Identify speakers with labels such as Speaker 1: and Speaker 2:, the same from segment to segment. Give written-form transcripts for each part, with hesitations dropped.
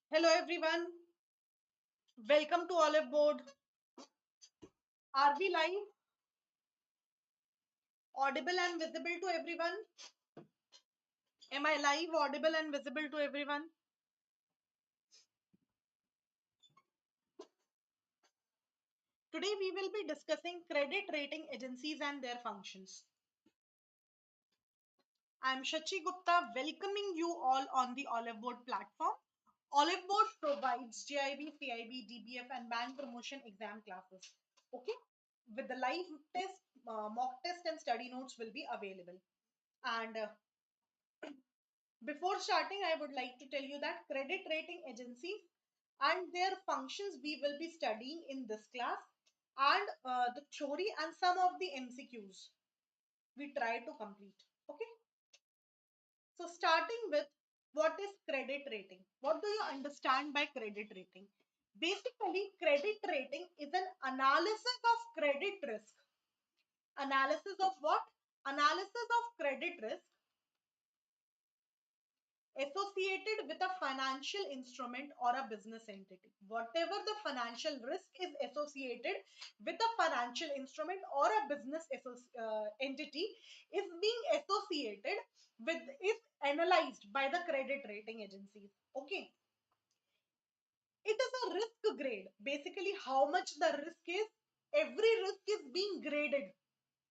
Speaker 1: Hello everyone, welcome to Oliveboard. Are we live, audible and visible to everyone? Am I live, audible and visible to everyone? Today we will be discussing credit rating agencies and their functions. I am Shachi Gupta welcoming you all on the Oliveboard platform. Oliveboard provides JIB, CAIIB, DBF and bank promotion exam classes. Okay, with the live test, mock test and study notes will be available. And Before starting, I would like to tell you that credit rating agencies and their functions we will be studying in this class, and the theory and some of the MCQs we try to complete. Okay, so starting with what is credit rating? What do you understand by credit rating? Basically, credit rating is an analysis of credit risk. Analysis of what? Analysis of credit risk associated with a financial instrument or a business entity. Whatever the financial risk is associated with a financial instrument or a business entity is being associated with, is analyzed by the credit rating agencies. Okay. It is a risk grade. Basically, how much the risk is, every risk is being graded.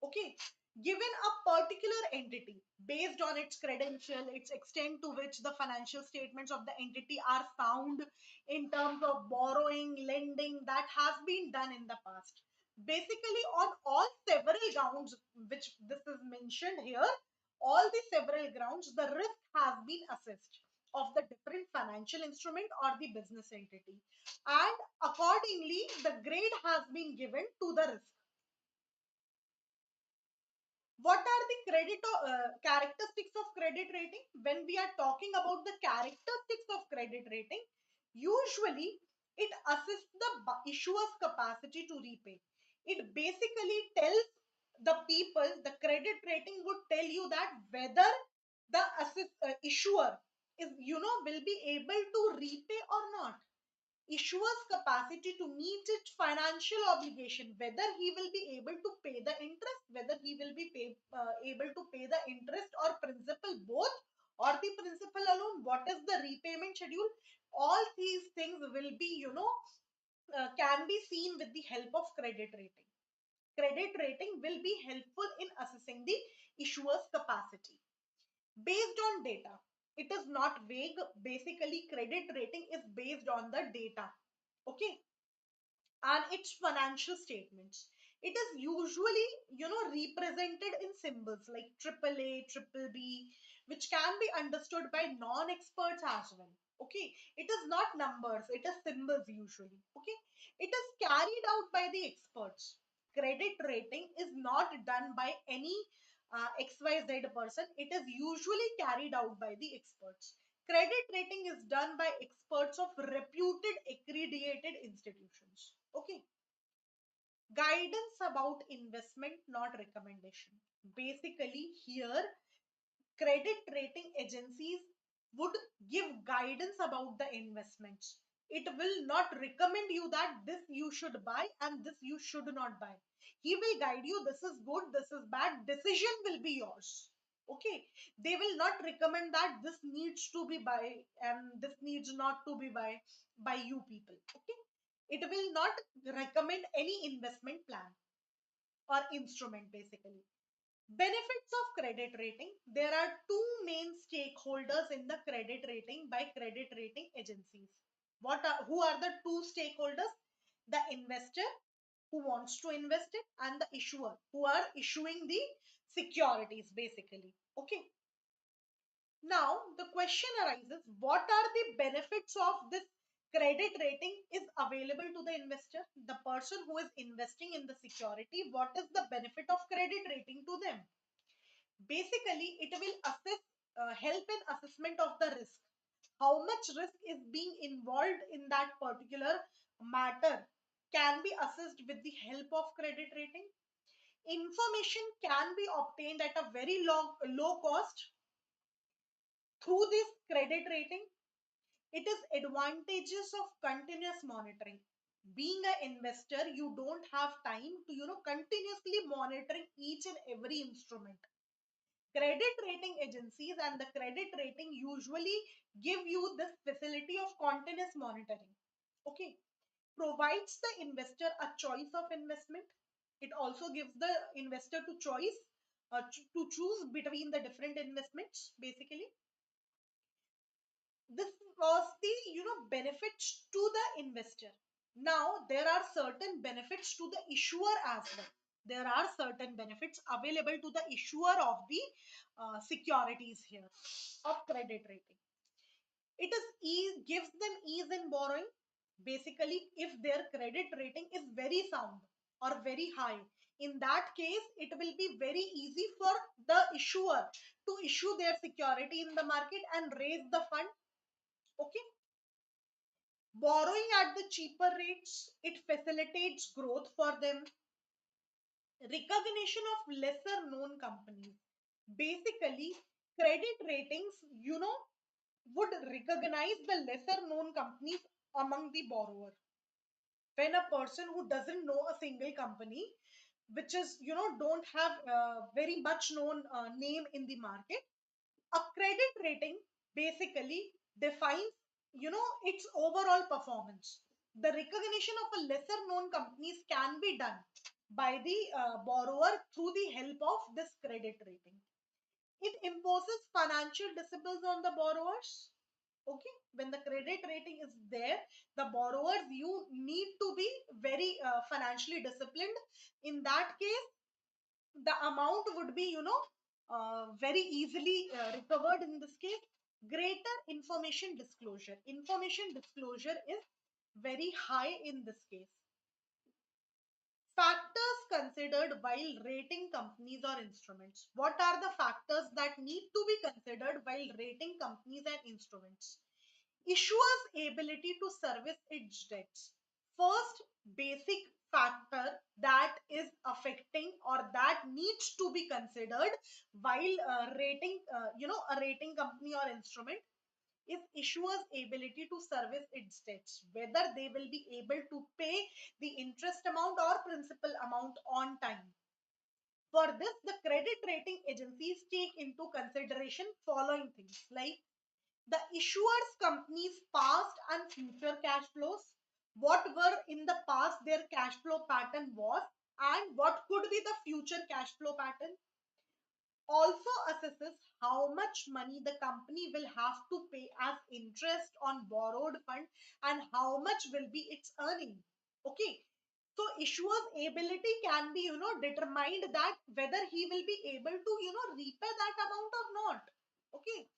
Speaker 1: Okay, given a particular entity based on its credential, its extent to which the financial statements of the entity are sound in terms of borrowing, lending, that has been done in the past. Basically, on all several grounds which this is mentioned here, all the several grounds, the risk has been assessed of the different financial instrument or the business entity, and accordingly the grade has been given to the risk. What are the characteristics of credit rating? When we are talking about the characteristics of credit rating, usually it assists the issuer's capacity to repay. It basically tells the people, the credit rating would tell you that whether the issuer is, will be able to repay or not. Issuer's capacity to meet its financial obligation, whether he will be able to pay the interest, whether he will be able to pay the interest or principal both, or the principal alone, what is the repayment schedule, all these things will be, can be seen with the help of credit rating. Credit rating will be helpful in assessing the issuer's capacity based on data. It is not vague. Basically, credit rating is based on the data. Okay, and its financial statements. It is usually, represented in symbols like AAA, triple B, which can be understood by non-experts as well. Okay, it is not numbers, it is symbols usually. Okay, it is carried out by the experts. Credit rating is not done by any XYZ person. It is usually carried out by the experts. Credit rating is done by experts of reputed accredited institutions. Okay. Guidance about investment, not recommendation. Basically, here credit rating agencies would give guidance about the investments. It will not recommend you that this you should buy and this you should not buy. He will guide you, this is good, this is bad. Decision will be yours. Okay. They will not recommend that this needs to be buy and this needs not to be by you people. Okay. It will not recommend any investment plan or instrument basically. Benefits of credit rating. There are two main stakeholders in the credit rating by credit rating agencies. Who are the two stakeholders? The investor who wants to invest it and the issuer who are issuing the securities basically. Okay. Now the question arises, what are the benefits of this credit rating is available to the investor? The person who is investing in the security, what is the benefit of credit rating to them? Basically, it will help in assessment of the risk. How much risk is being involved in that particular matter can be assessed with the help of credit rating. Information can be obtained at a very low cost through this credit rating. It is advantages of continuous monitoring. Being an investor, you don't have time to, continuously monitoring each and every instrument. Credit rating agencies and the credit rating usually give you this facility of continuous monitoring. Okay. Provides the investor a choice of investment. It also gives the investor to choice to choose between the different investments. Basically, this was the benefits to the investor. Now there are certain benefits to the issuer as well. There are certain benefits available to the issuer of the securities here of credit rating. It is gives them ease in borrowing. Basically, if their credit rating is very sound or very high, in that case it will be very easy for the issuer to issue their security in the market and raise the fund. Okay. Borrowing at the cheaper rates, it facilitates growth for them. Recognition of lesser known companies. Basically, credit ratings, would recognize the lesser known companies among the borrower. When a person who doesn't know a single company, which is, don't have very much known name in the market, a credit rating basically defines, its overall performance. The recognition of a lesser known companies can be done by the borrower through the help of this credit rating. It imposes financial disciplines on the borrowers. Okay, when the credit rating is there, the borrowers, you need to be very financially disciplined. In that case, the amount would be, very easily recovered. In this case, greater information disclosure. Information disclosure is very high in this case. Factors considered while rating companies or instruments. What are the factors that need to be considered while rating companies and instruments? Issuer's ability to service its debts. First basic factor that is affecting or that needs to be considered while rating, a rating company or instrument is issuer's ability to service its debts, whether they will be able to pay the interest amount or principal amount on time. For this, the credit rating agencies take into consideration following things like the issuer's company's past and future cash flows, what were in the past their cash flow pattern was, and what could be the future cash flow pattern. Also assesses how much money the company will have to pay as interest on borrowed fund and how much will be its earning. Okay. So issuer's ability can be, determined that whether he will be able to, repay that amount or not. Okay.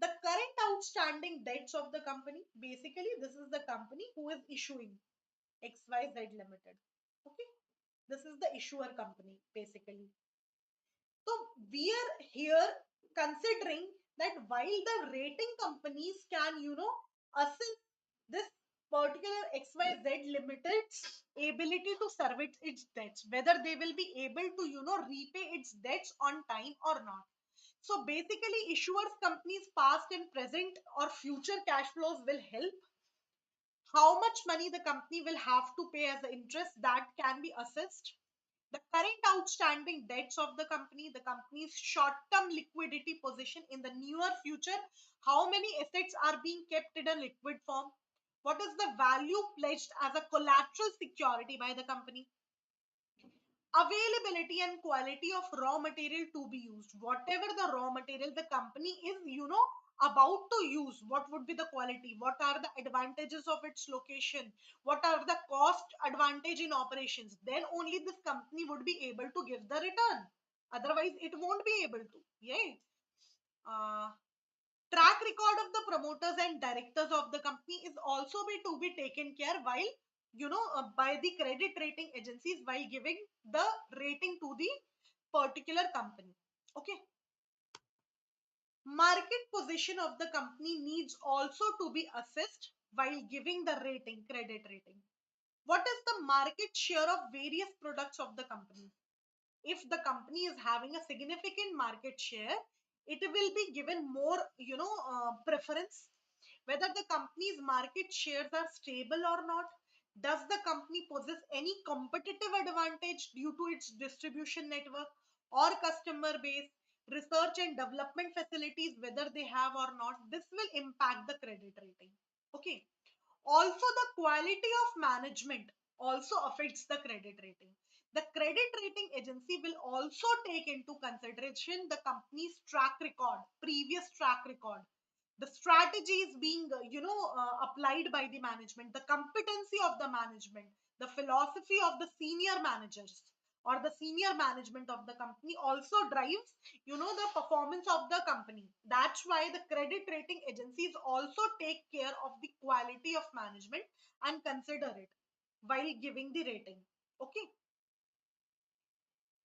Speaker 1: The current outstanding debts of the company. Basically, this is the company who is issuing XYZ Limited. Okay. This is the issuer company, basically. So we are here considering that while the rating companies can, assess this particular XYZ Limited's ability to service its debts, whether they will be able to, repay its debts on time or not. So basically, issuers companies past and present or future cash flows will help. How much money the company will have to pay as interest, that can be assessed. The current outstanding debts of the company's short-term liquidity position in the near future, how many assets are being kept in a liquid form, what is the value pledged as a collateral security by the company, availability and quality of raw material to be used. Whatever the raw material the company is, about to use, what would be the quality, what are the advantages of its location, what are the cost advantage in operations, then only this company would be able to give the return. Otherwise, it won't be able to. Yeah. Track record of the promoters and directors of the company is also to be taken care while, by the credit rating agencies while giving the rating to the particular company. Okay. Market position of the company needs also to be assessed while giving the rating, credit rating. What is the market share of various products of the company? If the company is having a significant market share, it will be given more, preference. whether the company's market shares are stable or not. Does the company possess any competitive advantage due to its distribution network or customer base, research and development facilities, whether they have or not? This will impact the credit rating. Okay. Also, the quality of management also affects the credit rating. The credit rating agency will also take into consideration the company's track record, previous track record, the strategies being applied by the management, the competency of the management, the philosophy of the senior managers or the senior management of the company also drives the performance of the company. That's why the credit rating agencies also take care of the quality of management and consider it while giving the rating. Okay.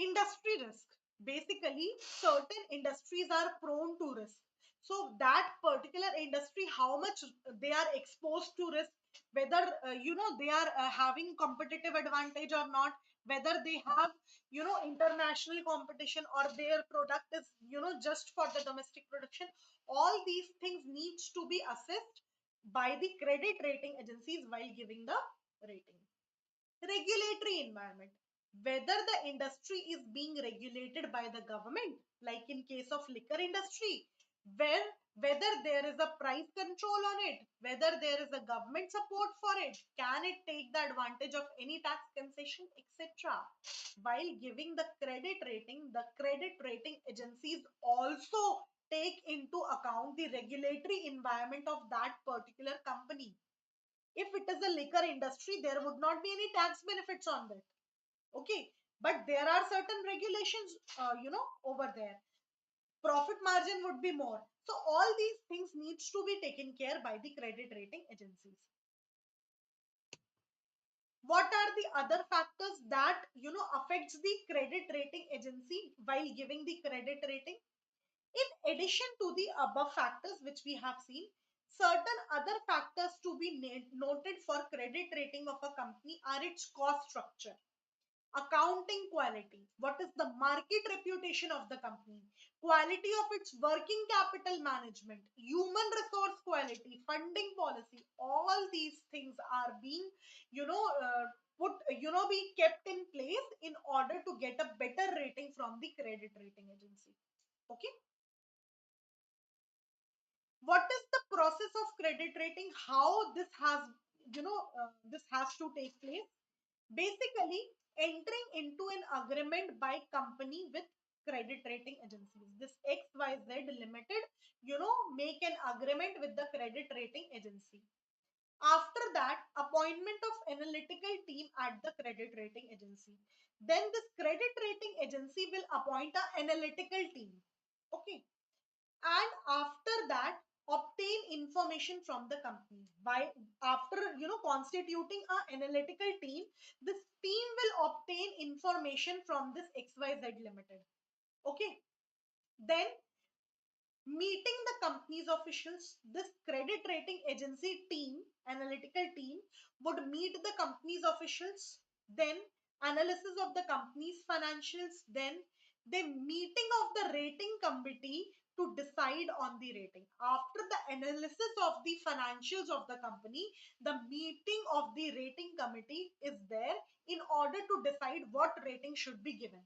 Speaker 1: Industry risk. Basically, certain industries are prone to risk. So that particular industry, how much they are exposed to risk, whether they are having competitive advantage or not, whether they have international competition or their product is just for the domestic production. All these things needs to be assessed by the credit rating agencies while giving the rating. Regulatory environment, whether the industry is being regulated by the government, like in case of liquor industry, where whether there is a price control on it, whether there is a government support for it, can it take the advantage of any tax concession, etc. While giving the credit rating, the credit rating agencies also take into account the regulatory environment of that particular company. If it is a liquor industry, there would not be any tax benefits on that. Okay. But there are certain regulations, over there. Profit margin would be more. So all these things needs to be taken care by the credit rating agencies. What are the other factors that, affects the credit rating agency while giving the credit rating? In addition to the above factors which we have seen, certain other factors to be noted for credit rating of a company are its cost structure, accounting quality, what is the market reputation of the company, quality of its working capital management, human resource quality, funding policy. All these things are being, put, be kept in place in order to get a better rating from the credit rating agency. Okay. What is the process of credit rating, how this has this has to take place? Basically, entering into an agreement by company with credit rating agencies, this XYZ limited make an agreement with the credit rating agency. After that, appointment of analytical team at the credit rating agency. Then this credit rating agency will appoint an analytical team. Okay. And after that, obtain information from the company. By after constituting an analytical team, this team will obtain information from this XYZ limited. Okay. Then, meeting the company's officials, this credit rating agency team, analytical team, would meet the company's officials. Then analysis of the company's financials. Then the meeting of the rating committee to decide on the rating. After the analysis of the financials of the company, the meeting of the rating committee is there in order to decide what rating should be given.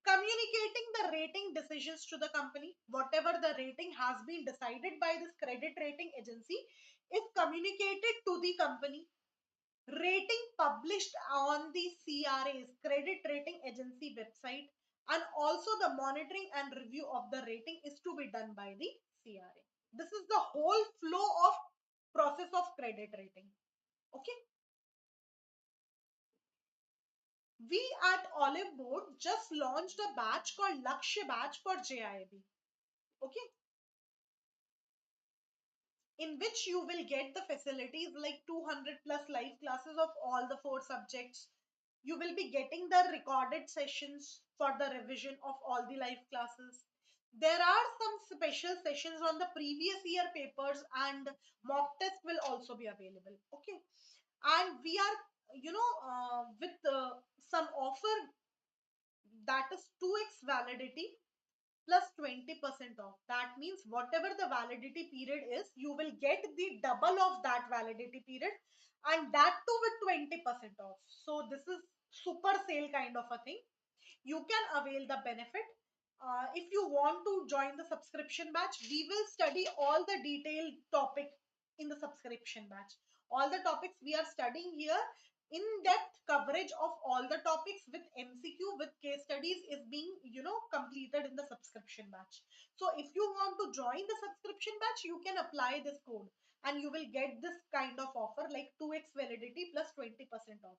Speaker 1: Communicating the rating decisions to the company, whatever the rating has been decided by this credit rating agency is communicated to the company. Rating published on the CRA's, credit rating agency website, and also the monitoring and review of the rating is to be done by the CRA. This is the whole flow of process of credit rating. Okay. We at Oliveboard just launched a batch called Lakshya Batch for JAIIB. Okay. In which you will get the facilities like 200 plus live classes of all the 4 subjects. You will be getting the recorded sessions for the revision of all the live classes. There are some special sessions on the previous year papers, and mock test will also be available. Okay. And we are, with some offer that is 2x validity. plus 20% off. That means whatever the validity period is, you will get the double of that validity period, and that too with 20% off. So this is super sale kind of a thing. You can avail the benefit. If you want to join the subscription batch, we will study all the detailed topic in the subscription batch. All the topics we are studying here, in-depth coverage of all the topics with MCQ, with case studies is being, completed in the subscription batch. So if you want to join the subscription batch, you can apply this code and you will get this kind of offer like 2x validity plus 20% off.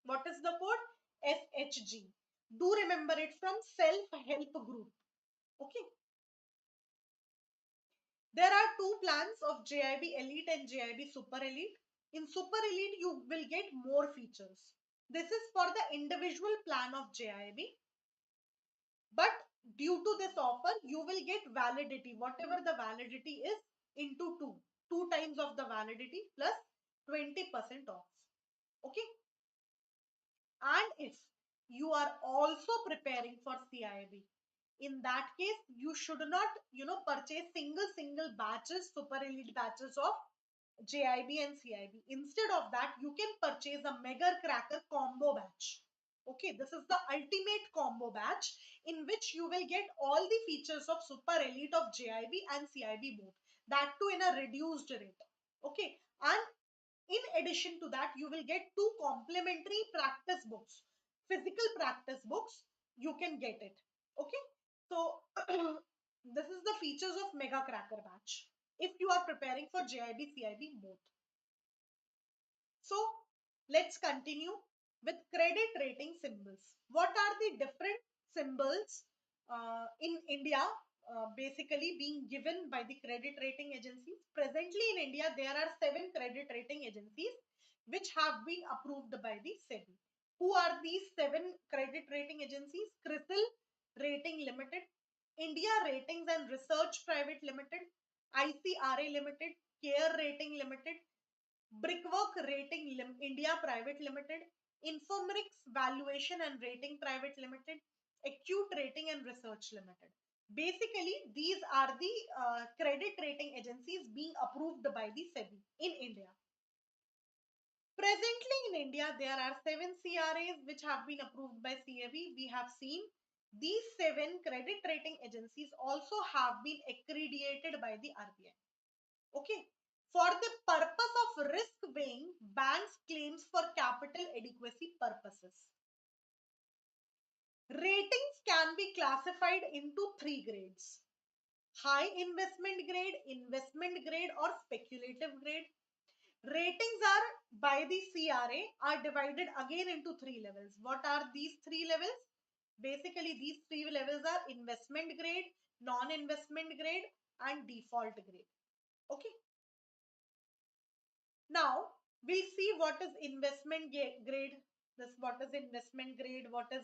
Speaker 1: What is the code? SHG. Do remember it from self-help group. Okay. There are two plans of JAIIB Elite and JAIIB Super Elite. In Super Elite, you will get more features. This is for the individual plan of JAIIB. But due to this offer, you will get validity, whatever the validity is, into two times of the validity plus 20% off. Okay. And if you are also preparing for CAIIB, in that case, you should not, purchase single batches, super elite batches of JAIIB and CAIIB. Instead of that, you can purchase a mega cracker combo batch. Okay, this is the ultimate combo batch in which you will get all the features of super elite of JAIIB and CAIIB both. That too in a reduced rate. Okay, and in addition to that, you will get two complimentary practice books, physical practice books. You can get it. Okay. So this is the features of Mega Cracker Batch if you are preparing for JIB, CIB both. So let's continue with credit rating symbols. What are the different symbols in India basically being given by the credit rating agencies? Presently in India, there are 7 credit rating agencies which have been approved by the SEBI. Who are these 7 credit rating agencies? CRISIL Rating Limited, India Ratings and Research Private Limited, ICRA Limited, CARE Rating Limited, Brickwork Rating India Private Limited, Infomrix Valuation and Rating Private Limited, Acute Rating and Research Limited. Basically, these are the credit rating agencies being approved by the SEBI in India. Presently in India, there are 7 CRAs which have been approved by SEBI. We have seen these 7 credit rating agencies also have been accredited by the RBI. Okay. For the purpose of risk weighing banks' claims for capital adequacy purposes. Ratings can be classified into 3 grades. High investment grade or speculative grade. Ratings are by the CRA are divided again into 3 levels. What are these 3 levels? Basically, these 3 levels are investment grade, non-investment grade and default grade. Okay. Now we'll see what is investment grade. What is investment grade, what is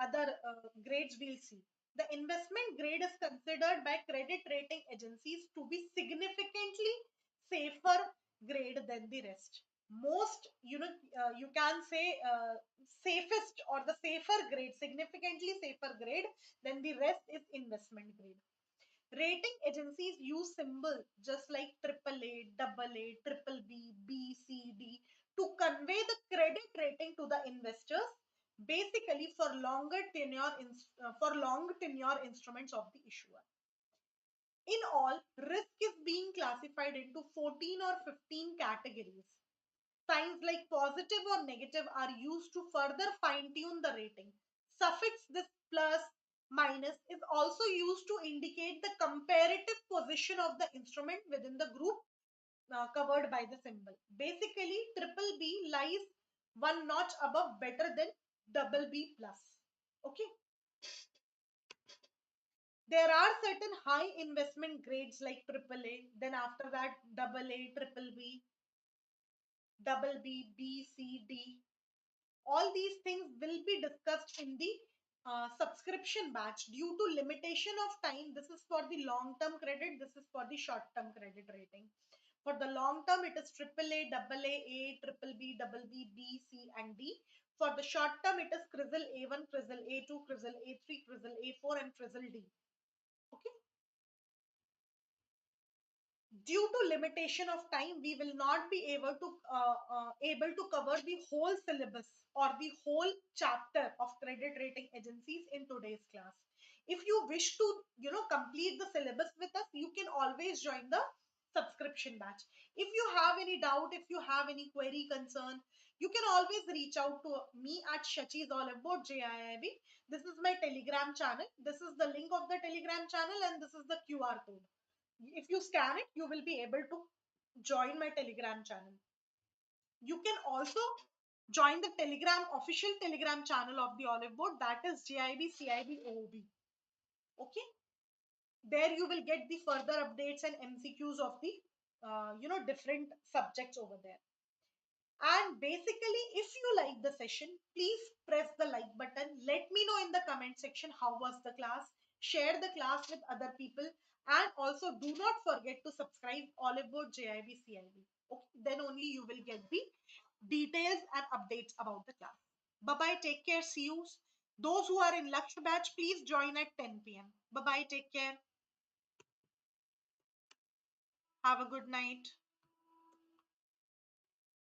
Speaker 1: other grades we'll see. The investment grade is considered by credit rating agencies to be significantly safer grade than the rest. Most you can say safest or the safer grade, significantly safer grade than the rest is investment grade. Rating agencies use symbols just like AAA, AA, triple B, B, C, D to convey the credit rating to the investors, basically for long tenure instruments of the issuer. In all, risk is being classified into 14 or 15 categories. Signs like positive or negative are used to further fine-tune the rating. Suffix this plus minus is also used to indicate the comparative position of the instrument within the group covered by the symbol. Basically, triple B lies one notch above better than double B plus. Okay. There are certain high investment grades like AAA, then after that AA, triple B, double B, B, C, D. All these things will be discussed in the subscription batch. Due to limitation of time, this is for the long term credit, this is for the short term credit rating. For the long term, it is AAA, AA, A, triple B, double B, B, C and D. For the short term, it is CRISL A1, CRISL A2, CRISL A3, CRISL A4, and CRISL D. Okay. Due to limitation of time, we will not be able to cover the whole syllabus or the whole chapter of credit rating agencies in today's class. If you wish to complete the syllabus with us, you can always join the subscription batch. If you have any doubt, if you have any query, concern, you can always reach out to me at Shachi's Oliveboard JAIIB. This is my Telegram channel. This is the link of the Telegram channel, and this is the QR code. If you scan it, you will be able to join my Telegram channel. You can also join the official Telegram channel of the Oliveboard, that is JIB CIB OOB. Okay, there you will get the further updates and MCQs of the different subjects over there. And basically, if you like the session, please press the like button. Let me know in the comment section how was the class. Share the class with other people. And also do not forget to subscribe Oliveboard JIB CIB. Okay, then only you will get the details and updates about the class. Bye-bye. Take care. See you. Those who are in Lakshya batch, please join at 10 p.m. Bye-bye. Take care. Have a good night.